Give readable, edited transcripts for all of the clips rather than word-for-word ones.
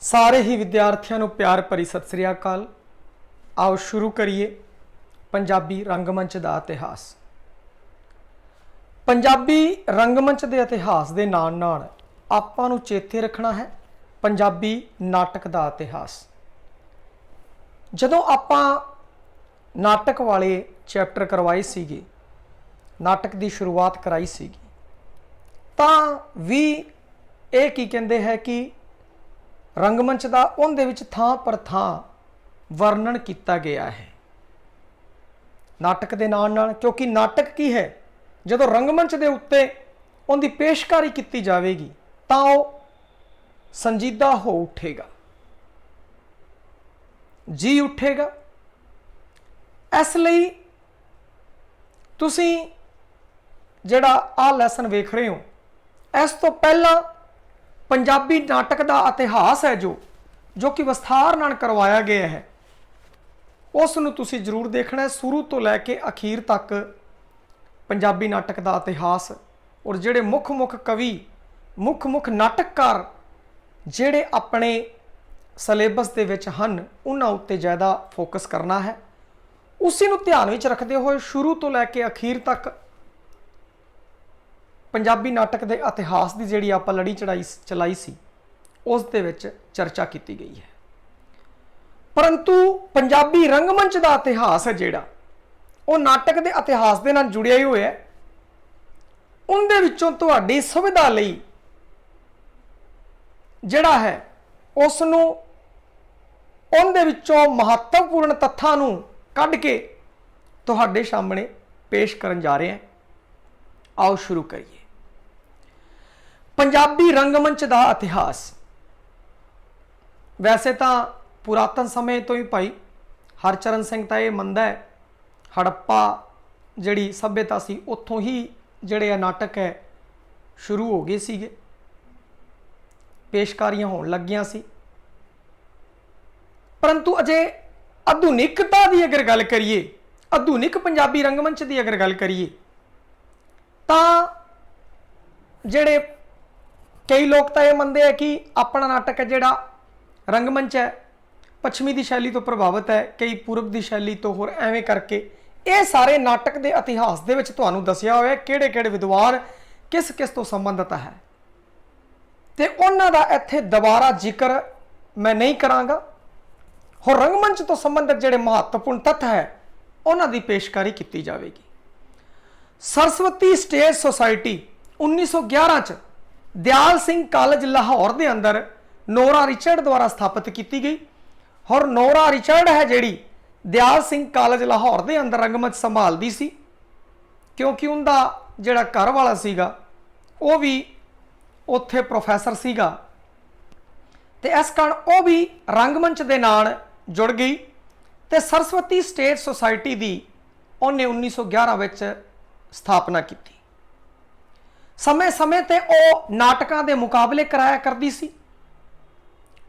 सारे ही विद्यार्थियों को प्यार भरी सत श्री अकाल। आओ शुरू करिए पंजाबी रंगमंच का इतिहास। पंजाबी रंगमंच के इतिहास के नाल नाल आपां नूं चेते रखना है पंजाबी नाटक का इतिहास। जदों आपां नाटक वाले चैप्टर करवाए सीगे, नाटक की शुरुआत कराई सीगी, तां भी ये की कहते हैं कि रंगमंच का उनदे विच थां पर थां वर्णन किया गया है नाटक के नाल नाल। क्योंकि नाटक की है, जदों रंगमंच के उत्ते उनकी पेशकारी की जाएगी तां वो संजीदा हो उठेगा, जी उठेगा। इसलिए तुसीं जिहड़ा आ लैसन वेख रहे हो, इस तो पहला पंजाबी नाटक का इतिहास है जो कि विस्तार नाल करवाया गया है, उसनूं तुसीं जरूर देखना है शुरू तो लैके अखीर तक। पंजाबी नाटक का इतिहास और जिहड़े मुख कवि मुख नाटककार जिहड़े अपने सिलेबस दे विच हन, उन्हां उत्ते ज़्यादा फोकस करना है। उसी नूं ध्यान विच रखते हुए शुरू तो लैके अखीर तक पंजाबी नाटक के इतिहास की जिहड़ी आपां लड़ी चलाई सी उस दे विच चर्चा की गई है। परंतु पंजाबी रंगमंच का इतिहास है जिहड़ा वो नाटक के इतिहास के नाल जुड़िया ही होया है। उनदे विचों तुहाडी सुविधा लई जिहड़ा है उसनूं उनदे विचों महत्वपूर्ण तत्थां नूं कढ के तुहाडे सामने पेश करन जा रहे हैं। आओ शुरू करिए पंजाबी रंगमंच का इतिहास। वैसे तो पुरातन समय तो ही भाई हरचरण सिंह तो यह मनदा है हड़प्पा जिहड़ी सभ्यता सी उत्थों ही जिहड़े नाटक है शुरू हो गए सीगे, पेशकारियां होण लगियां सी। परंतु अजे आधुनिकता की अगर गल करिए, आधुनिक पंजाबी रंगमंच की अगर गल करिए तां जिहड़े कई लोग तो यह मनते हैं कि अपना नाटक है जिहड़ा रंगमंच है पश्चिमी की शैली तो प्रभावित है, कई पूर्व की शैली तो होर एवें करके ये सारे नाटक के इतिहास दे विच तुहानूं दसिया होया किहड़े-किहड़े विद्वान किस किस तो संबंधित है, ते उन्हां दा इत्थे दोबारा जिक्र मैं नहीं करांगा। होर रंगमंच तो संबंधित जिहड़े महत्वपूर्ण तत्थ है उन्हां दी पेशकारी की जाएगी। सरस्वती स्टेज सोसाइटी 1911 च दयाल सिंह कॉलेज लाहौर के अंदर नोरा रिचर्ड द्वारा स्थापित की गई। और नोरा रिचर्ड है जिहड़ी दयाल सिंह कॉलेज लाहौर के अंदर रंगमंच संभालती सी, क्योंकि उनका जिहड़ा घर वाला सीगा वो भी उत्थे प्रोफैसर सीगा, ते इस कारण वो भी रंगमंच के नाल जुड़ गई। ते सरस्वती स्टेज सोसाइटी की उन्हें 1911 विच स्थापना की। समय समय ते वो नाटकों के मुकाबले कराया करती सी।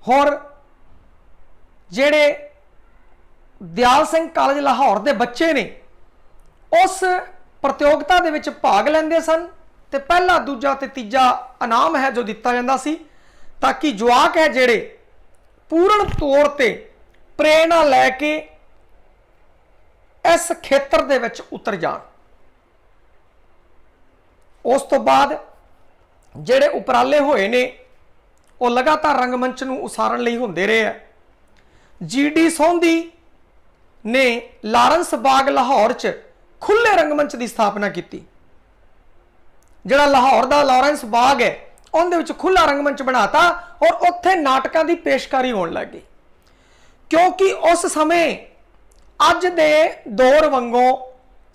और जिहड़े दयाल सिंह कॉलेज लाहौर के बच्चे ने उस प्रतियोगिता दे विच भाग लैंदे सन, ते पहला दूजा ते तीजा इनाम है जो दिता जाता सी, ताकि जवाक है जिहड़े पूर्ण तौर ते प्रेरणा लैके इस खेत्र दे विच उतर जाण। उस तो बाद जिहड़े उपराले होए ने वो लगातार रंगमंच नूं उसारण लई हुंदे रहे है। GD सोंधी ने लारंस बाग लाहौर च खुले रंगमंच की स्थापना की। जिहड़ा लाहौर का लारंस बाग है उनदे विच खुला रंगमंच बनाता और उत्थे नाटकों की पेशकारी होने लग गई। क्योंकि उस समय अज दे दौर वांगों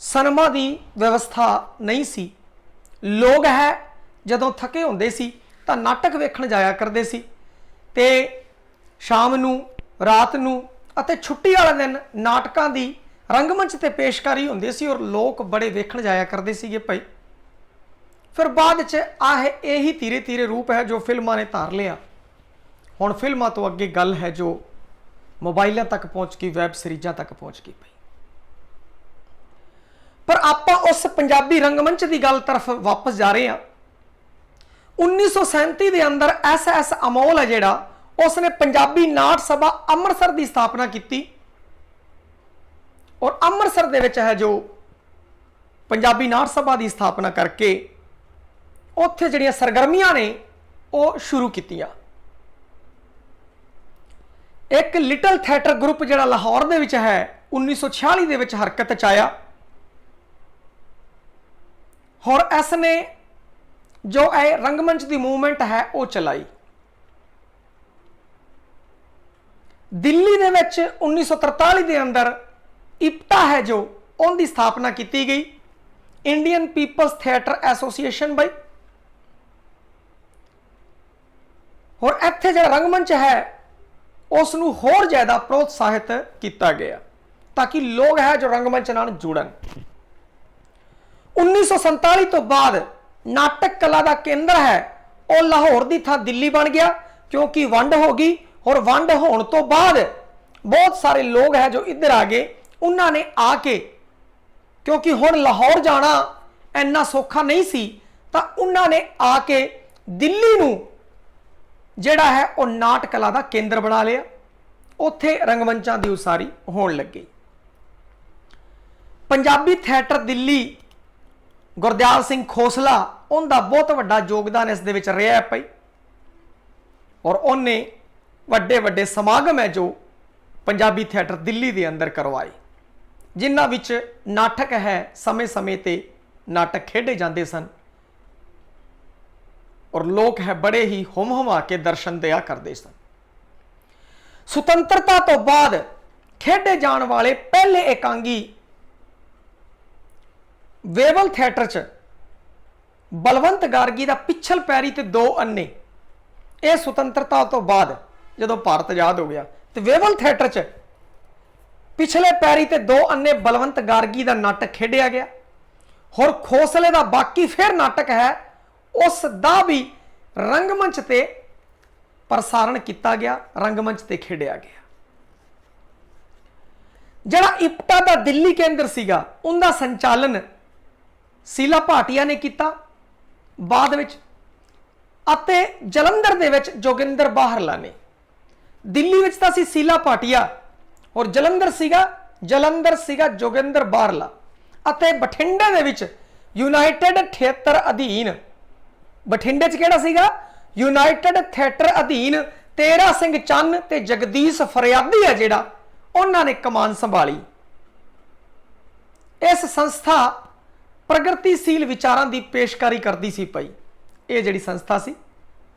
सिनेमा की व्यवस्था नहीं सी। लोग है जदों थके होंदे सी तां नाटक वेखण जाया करदे सी, ते शाम नूं रात नूं अते छुट्टी वाले दिन नाटकों की रंगमंच ते पेशकारी होंदी सी और लोग बड़े वेखण जाया करदे सीगे भाई। फिर बाद च आह यही धीरे धीरे रूप है जो फिल्मां ने धार लिया। हुण फिल्मां तो अगे गल है जो मोबाइलों तक पहुँच गई, वैब सीरीज़ां तक पहुँच गई भाई। पर आपां उस पंजाबी रंगमंच की गल तरफ वापस जा रहे हैं। 1937 के अंदर SS अमोल है जिहड़ा उसने पंजाबी नाट सभा अमृतसर की स्थापना की और अमृतसर दे विच है जो पंजाबी नाट सभा की स्थापना करके उत्थे जिहड़ियां सरगर्मियां ने वो शुरू कीतियां। एक लिटल थिएटर ग्रुप जिहड़ा लाहौर दे विच है 1946 दे विच हरकत च आया और इसने जो रंगमंच की मूवमेंट है वो चलाई। दिल्ली दे विच 1943 के अंदर इप्टा है जो उनकी स्थापना की गई, इंडियन पीपल्स थिएटर एसोसीएशन बई। और इत्थे जो रंगमंच है उसनू होर ज़्यादा प्रोत्साहित किया गया ताकि लोग है जो रंगमंच नाल जुड़न। 1947 तो बाद नाटक कला का केंद्र है वो लाहौर की थां दिल्ली बन गया क्योंकि वंड हो गई और वंड होने तो बाद बहुत सारे लोग है जो इधर आ गए। उन्होंने आके क्योंकि हुण लाहौर जाना इन्ना सौखा नहीं सी तो उन्होंने आके दिल्ली नूं जिहड़ा है वो नाट कला का केंद्र बना लिया, उत्थे रंगमंचां की उसारी होण लगी। पंजाबी थिएटर दिल्ली गुरदयाल सिंह खोसला उनका बहुत वड्डा योगदान इस दे विच रहा है भाई और उन्हें वड्डे वड्डे समागम है जो पंजाबी थिएटर दिल्ली के अंदर करवाए जिन्हां विच नाटक है समय समय ते नाटक खेडे जाते सन और लोग है बड़े ही हुम हुमा के दर्शन दिया करते सन। सुतंत्रता तो बाद खेडे जाण वाले पहले एकांगी वेवल थिएटर च बलवंत गार्गी का पिछल पैरी ते दो अन्ने, यह सुतंत्रता तो बाद जदों भारत आजाद हो गया तो वेवल थिएटर च पिछले पैरी ते दो अन्ने बलवंत गार्गी का नाटक खेडिया गया और खोसले का बाकी फिर नाटक है उसका भी रंगमंच ते प्रसारण किया गया, रंगमंच ते खेडिया गया। जड़ा इप्टा का दिल्ली केंद्र सीगा उनका संचालन शीला भाटिया ने किया बाद विच अते जलंधर दे विच जोगिंदर बाहरला ने। दिल्ली विच तां सी शीला भाटिया और जलंधर सीगा जोगिंदर बाहरला अते बठिंडे दे विच यूनाइटेड थिएटर अधीन बठिंडे च किहड़ा सीगा यूनाइटेड थिएटर अधीन तेरा सिंह चन्न ते जगदीश फरियादी है जिहड़ा उन्होंने कमान संभाली। इस संस्था प्रगतिशील विचारों की पेशकारी करती सी पई, ये जिहड़ी संस्था सी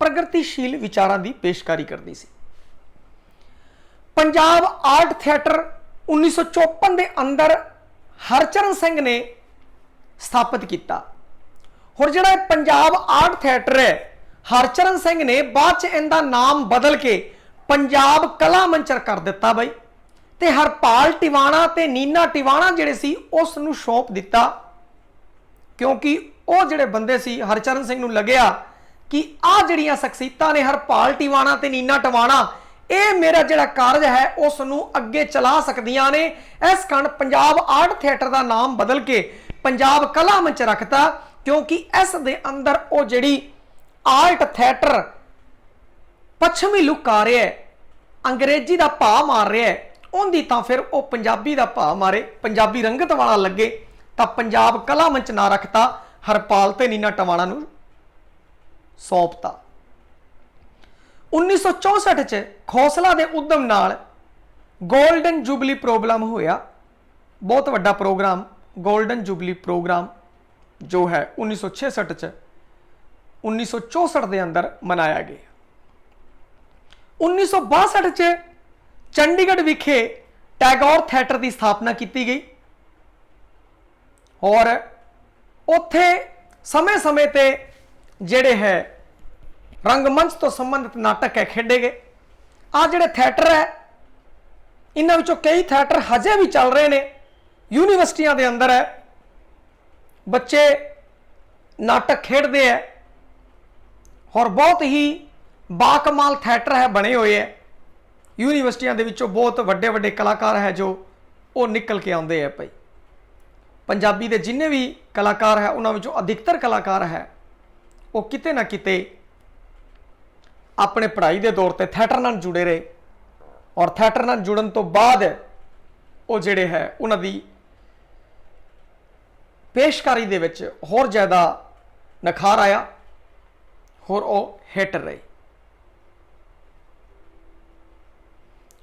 प्रगतिशील विचारों की पेशकारी करती सी। पंजाब आर्ट थिएटर 1954 के अंदर हरचरण सिंह ने स्थापित किया और जिहड़ा पंजाब आर्ट थिएटर है हरचरण सिंह ने बाद इनका नाम बदल के पंजाब कला मंचर कर दिता बई ते हरपाल टिवाणा ते नीना टिवाणा जिहड़े सी उस नूं सौंप दिता क्योंकि वो जिहड़े बंदे सी हरचरण सिंह नूं लगया कि आ जिहड़ियां शख्सियतां ने हरपाल टिवाणा ते नीना टिवाणा ये मेरा जिहड़ा कार्य है उस नूं अगे चला सकदियां ने। इस कारण पंजाब आर्ट थिएटर का नाम बदल के पंजाब कला मंच रखता क्योंकि इस दे अंदर वो जिहड़ी आर्ट थिएटर पश्चिमी लुक आ रहा है अंग्रेजी का भाव मार रहा है उनकी तां फिर वो पंजाबी का भाव मारे पंजाबी रंगत वाला लगे तो पंजाब कला मंच ना रखता हरपाल ते नीना टिवाणा नूं सौंपता। 1964 च खोसला के उद्यम नाल गोल्डन जुबली प्रोग्राम होया, बहुत वड्डा प्रोग्राम गोल्डन जुबली प्रोग्राम जो है 1966 च 1964 के अंदर मनाया गया। 1962 च चंडीगढ़ विखे टैगोर थिएटर की स्थापना की गई और उत्थे समय समय ते जेड़े है रंगमंच तो संबंधित नाटक है खेडे गए। आ जिहड़े थिएटर है इन्हां विचों कई थिएटर हजे भी चल रहे हैं, यूनीवर्सिटियां दे अंदर है बच्चे नाटक खेडते हैं और बहुत ही बाकमाल थिएटर है बने हुए है। यूनीवर्सिटियां दे विचों बहुत वड्डे वड्डे कलाकार है जो वो निकल के आते हैं। भाई पंजाबी दे जिन्ने भी कलाकार है उन्हां विचों अधिकतर कलाकार है वो किते ना किते अपने पढ़ाई के दौर पर थिएटर नाल जुड़े रहे और थिएटर नाल जुड़न तो बाद वो जिहड़े है उन्हां दी पेशकारी दे विच होर ज़्यादा नखार आया, होर वो हिट रहे।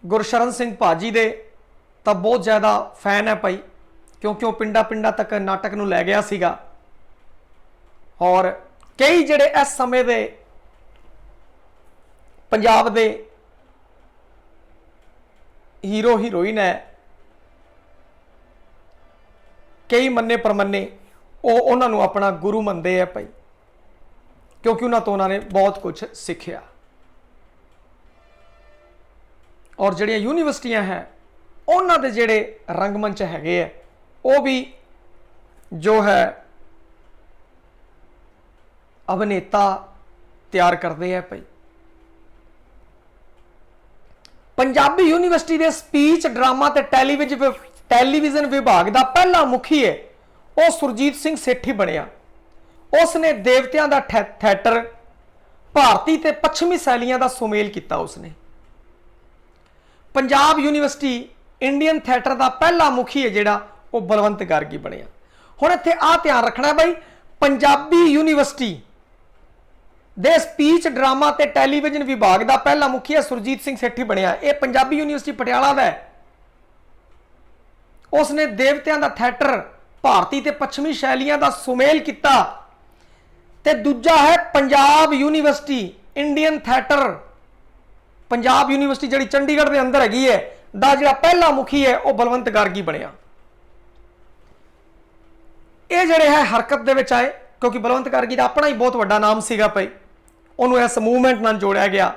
गुरशरण सिंह भाजी दे तो बहुत ज़्यादा फैन है भाई, क्योंकि वो पिंडा पिंडा तक नाटक नूं लै गया सीगा और कई जिहड़े इस समय दे पंजाब दे हीरो हीरोइन है, कई मन्ने परमन्ने वो उन्होंने अपना गुरु मनते हैं भाई, क्योंकि उन्होंने तो उन्होंने बहुत कुछ सीखा। और जिहड़ियां यूनीवर्सिटियां हैं उन्होंने दे जिहड़े रंगमंच हैगे है वो भी जो है अभिनेता तैयार करते हैं भाई। पंजाबी यूनीवर्सिटी के स्पीच ड्रामा ते टैलीविजन विभाग का पहला मुखी है वो सुरजीत सिंह सेठी बनया। उसने देवतियां का थिएटर भारती ते पश्चिमी शैलियां का सुमेल किया। उसने पंजाब यूनीवर्सिटी इंडियन थिएटर का पहला मुखी है जिहड़ा वो बलवंत गार्गी बनया। हुण इत्थे आ ध्यान रखना है भाई, पंजाबी यूनीवर्सिटी दे स्पीच ड्रामा ते टैलीविजन विभाग का पहला मुखी है सुरजीत सिंह सेठी बनया। ये पंजाबी यूनीवर्सिटी पटियाला का है। उसने देवतियां का थिएटर भारती ते पश्चिमी शैलियां का सुमेल किया। ते दूजा है Punjab university Indian theatre, Punjab university जिहड़ी चंडीगढ़ के अंदर हैगी है दा जिहड़ा पहला मुखी है वह बलवंत गार्गी बनया। ये जिहड़े है हरकत दे विच आए, क्योंकि बलवंत गार्गी का अपना ही बहुत वड्डा नाम सीगा भाई, उन्होंने इस मूवमेंट नाल जोड़िया गया।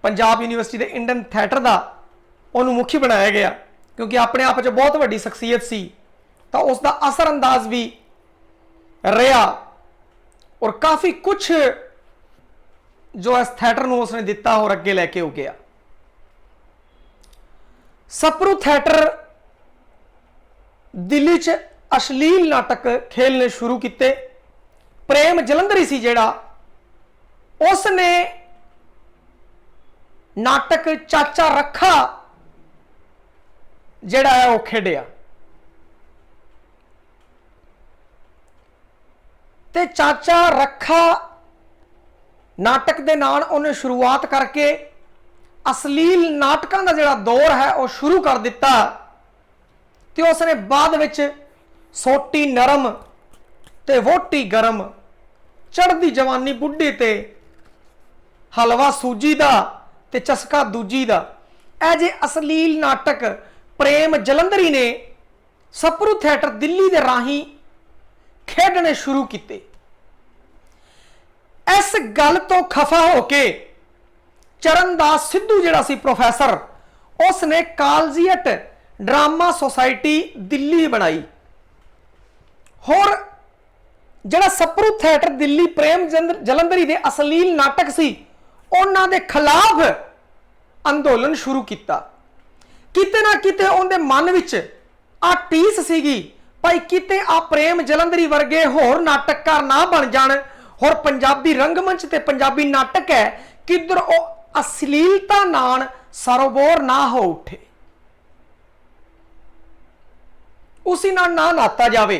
पंजाब यूनीवर्सिटी के इंडियन थिएटर का उन्होंने मुखी बनाया गया, क्योंकि अपने आप में बहुत वड्डी शख्सियत सी, तो उसका असर अंदाज भी रहा और काफ़ी कुछ जो इस थिएटर को उसने दिता और अगे लैके हो गया। सपरू थिएटर दिल्ली च अश्लील नाटक खेलने शुरू किए। प्रेम जलंधरी सी जिहड़ा उसने नाटक चाचा रखा जिहड़ा है वह खेडिया ते चाचा रखा नाटक दे नाल उन्हें शुरुआत करके अश्लील नाटकों का जिहड़ा दौर है वह शुरू कर दिता। ते उसने बाद विच सोटी नरम ते वोटी गरम, चढ़दी जवानी बुढ़ी ते हलवा सूजी दा ते चस्का दूजी दा, ऐ जे अश्लील नाटक प्रेम जलंधरी ने सपरू थिएटर दिल्ली दे राही खेडने शुरू किए। इस गल तो खफा होके चरणदास सिद्धू जिहड़ा सी प्रोफैसर, उसने कालजीएट ड्रामा सोसाइटी दिल्ली बनाई। होर जिहड़ा सपरू थिएटर दिल्ली प्रेम जलंधरी दे अश्लील नाटक सी उन्हां दे खिलाफ अंदोलन शुरू किया। किते ना किते उनके मन विच आ टीस सीगी भाई किते आ प्रेम जलंधरी वर्गे होर नाटककार ना बन जाण, होर पंजाबी रंगमंच ते पंजाबी नाटक है किधर ओ अश्लीलता नाल सरोबोर ना हो उठे, उसी नाल ना नाता जावे।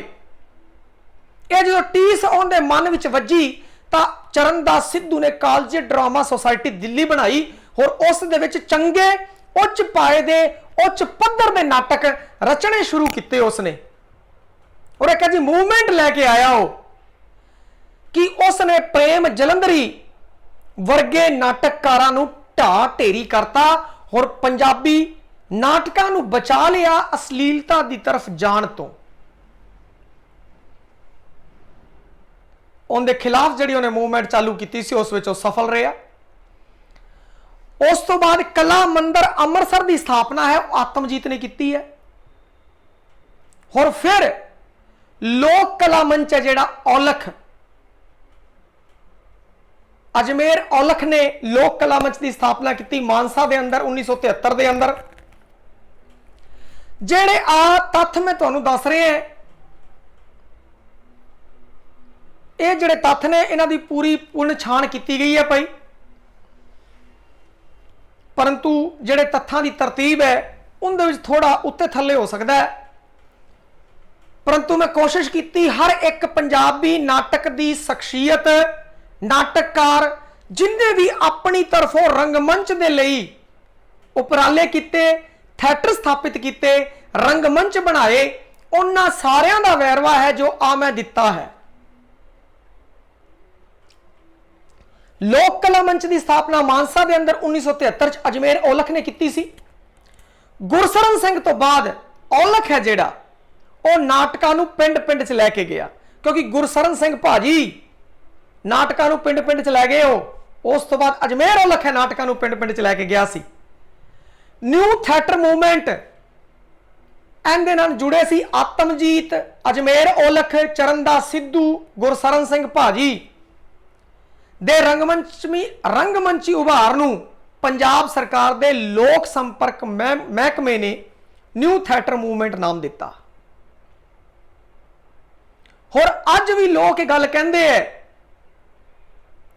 ये जो टीस उनके मन विच वजी तो चरणदास सिद्धू ने कालजी ड्रामा सोसाइटी दिल्ली बनाई और उस दे विच चंगे उच्च पाए दे उच्च पद्धर दे नाटक रचने शुरू किए उसने। और एक जी मूवमेंट लैके आया हो कि उसने प्रेम जलंधरी वर्गे नाटककारां नूं ढा ढेरी करता और पंजाबी नाटकां नूं बचा लिया अश्लीलता की तरफ जाण तो। उनके खिलाफ जिहड़ी उन्हें मूवमेंट चालू की सी उस विच सफल रहा। उस तो बाद कला मंदिर अमृतसर की स्थापना है आत्मजीत ने की है। और फिर लोक कला मंच है जिहड़ा औलख, अजमेर औलख ने लोक कला मंच की स्थापना की मानसा के अंदर 1973 के अंदर। जेड़े आ तत्थ मैं तुहानूं दस रहे हैं, ये जिहड़े तत्थ ने इन्हां दी पूरी पूर्ण छाण की गई है भाई। परंतु ਜਿਹੜੇ ਤੱਥਾਂ ਦੀ ਤਰਤੀਬ है उनके ਵਿੱਚ थोड़ा उत्ते थल्ले हो सकता है। परंतु मैं कोशिश की हर एक पंजाबी नाटक की शख्सियत, नाटककार जिन्हें भी अपनी तरफों रंगमंच के लिए उपराले किए, थिएटर स्थापित किए, रंगमंच बनाए, उन्होंने सारियां दा वेरवा है जो आ मैं दिता है। लोक कला मंच की स्थापना मानसा के अंदर 1973 अजमेर औलख ने की सी। गुरसरण सिंह तो बाद औलख है जिहड़ा वो नाटकां नूं पिंड पिंड च लैके गया, क्योंकि गुरसरण सिंह भाजी नाटकां नूं पिंड पिंड च लै गए हो। उस तो बाद अजमेर औलख है नाटकां नूं पिंड पिंड च लैके गया सी। न्यू थिएटर मूवमेंट इहदे नाल जुड़े सी आत्मजीत, अजमेर औलख, चरणदास सिद्धू, गुरसरण सिंह भाजी दे रंगमंची उभार नूं पंजाब सरकार दे लोक संपर्क महकमे ने न्यू थिएटर मूवमेंट नाम दिता। और अज भी लोग गल कहंदे है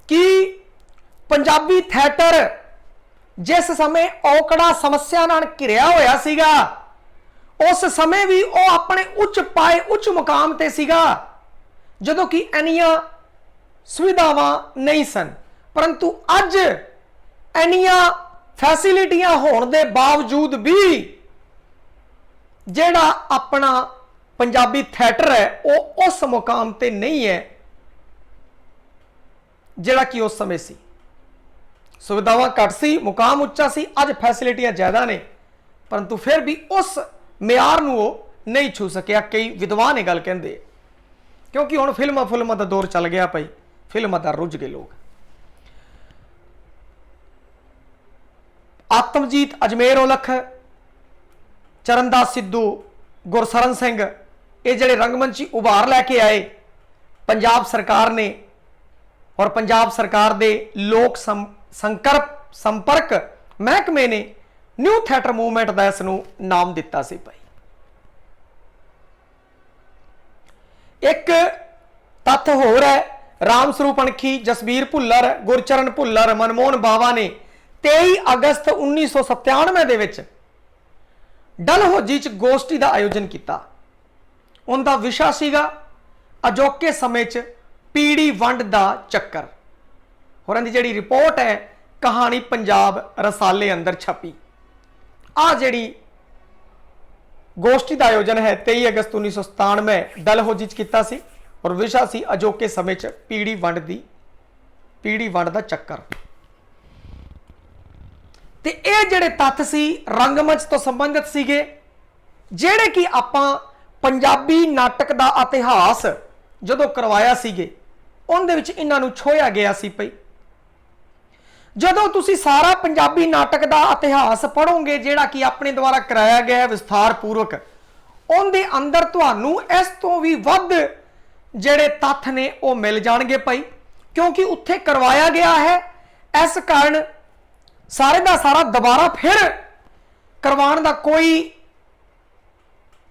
कि पंजाबी थिएटर जिस समय औकड़ा समस्या नाल घिरिया होया सीगा, उस समय भी वो अपने उच्च पाए उच्च मुकाम ते सीगा, जदों कि इन्नियां सुविधावां नहीं सन। परंतु अज इन्नियां फैसिलिटियां होने के बावजूद भी जिहड़ा अपना पंजाबी थिएटर है वो उस मुकाम ते नहीं है जिहड़ा कि उस समय सी। सुविधावां घट सी, मुकाम उच्चा सी, अज फैसिलिटियां ज्यादा ने, परंतु फिर भी उस मियार नूं वो नहीं छू सकिया। कई विद्वान ये गल कहंदे, क्योंकि हुण फिल्मां दा दौर चल गया भाई, फिल्मां दा रुझ गए लोग। आत्मजीत, अजमेर औलख, चरणदास सिद्धू, गुरसरण सिंह, ये जिहड़े रंगमंची उभार लैके आए पंजाब सरकार ने, और पंजाब सरकार दे लोक संपर्क महकमे ने न्यू थिएटर मूवमेंट का इसनूं नाम दिता सी भाई। एक तत्थ होर है, राम स्वरूप अणखी, जसबीर भुल्लर, गुरचरण भुल्लर, मनमोहन बावा ने 23 अगस्त 1997 दे विच डलहौजी च गोष्ठी का आयोजन किया। उनका विशा सीगा अजोके समय च पीड़ी वंड दा चक्कर। और इनकी जिहड़ी रिपोर्ट है कहानी पंजाब रसाले अंदर छपी। आ जिहड़ी गोष्ठी का आयोजन है 23 अगस्त 1997 डलहौजी च कीता सी, और विशा सी अजोके समय च पीड़ी वंड दा चक्कर। ते ये जिहड़े तत्थ सी रंगमंच तो संबंधित सीगे, जिहड़े कि आपां पंजाबी नाटक दा इतिहास जदों करवाया सीगे उहदे विच इन्हां नूं छोया गया सी पई। जदों तुसी सारा पंजाबी नाटक दा इतिहास पढ़ोगे जिहड़ा कि अपने द्वारा कराया गया है विस्तार पूर्वक, उहदे अंदर तुहानूं इस तो भी वध जिहड़े तत्थ ने वो मिल जाणगे पई, क्योंकि उत्थे करवाया गया है। इस कारण सारे का सारा दोबारा फिर करवाने का कोई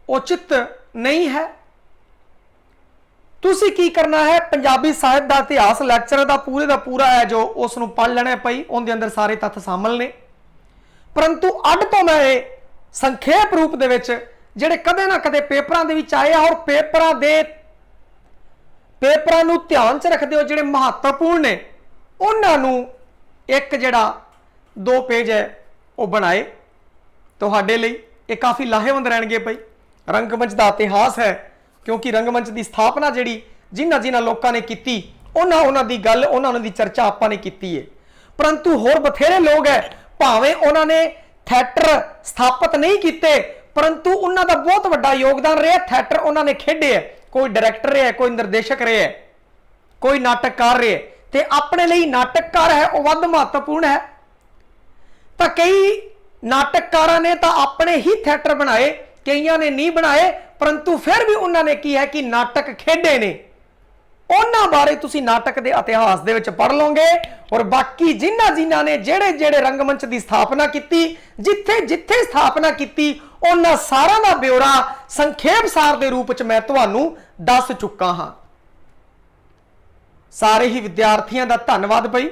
उचित नहीं है। तुसी की करना है, पंजाबी साहित्य का इतिहास लैक्चर का पूरा है जो उसनूं पढ़ लेना पई, उनके अंदर सारे तत्थ शामिल ने। परंतु अड तो मैं संखेप रूप दे विच जिहड़े कदे ना कदे पेपरां दे विच आए और पेपरां नूं ध्यान च रखदे हो जिहड़े महत्वपूर्ण ने, उन्हां नूं एक जिहड़ा 2 पेज है वो बनाए तुहाडे लई। ये काफ़ी लाहेवंद रहणगे पई। रंगमंच का इतिहास है, क्योंकि रंगमंच की स्थापना जिहड़ी जिन्हां लोगों ने की उन्हां दी गल उन्हां दी चर्चा आपां ने कीती है। परंतु होर बथेरे लोग है भावें उन्होंने थिएटर स्थापित नहीं किए, परंतु उन्हां दा बहुत वड्डा योगदान रहा। थिएटर उन्होंने खेडे है, कोई डायरैक्टर रहा है, कोई निर्देशक रहा है, कोई नाटककार रहा है, तो अपने लिए नाटककार है वह वध महत्वपूर्ण है। तो कई नाटककारां ने तो अपने ही थिएटर बनाए, कईयां ने नहीं बनाए, परंतु फिर भी उन्होंने की है कि नाटक खेडे ने। उन्हां बारे तुसी नाटक के इतिहास दे विच पढ़ लोगे। और बाकी जिन्हां ने जेड़े जेड़े रंगमंच की स्थापना की, जिथे जिथे स्थापना की, उन्हां सारा दा ब्यौरा संखेप सार के रूप में मैं तुहानूं दस चुका हाँ। सारे ही विद्यार्थियों का धन्नवाद भाई।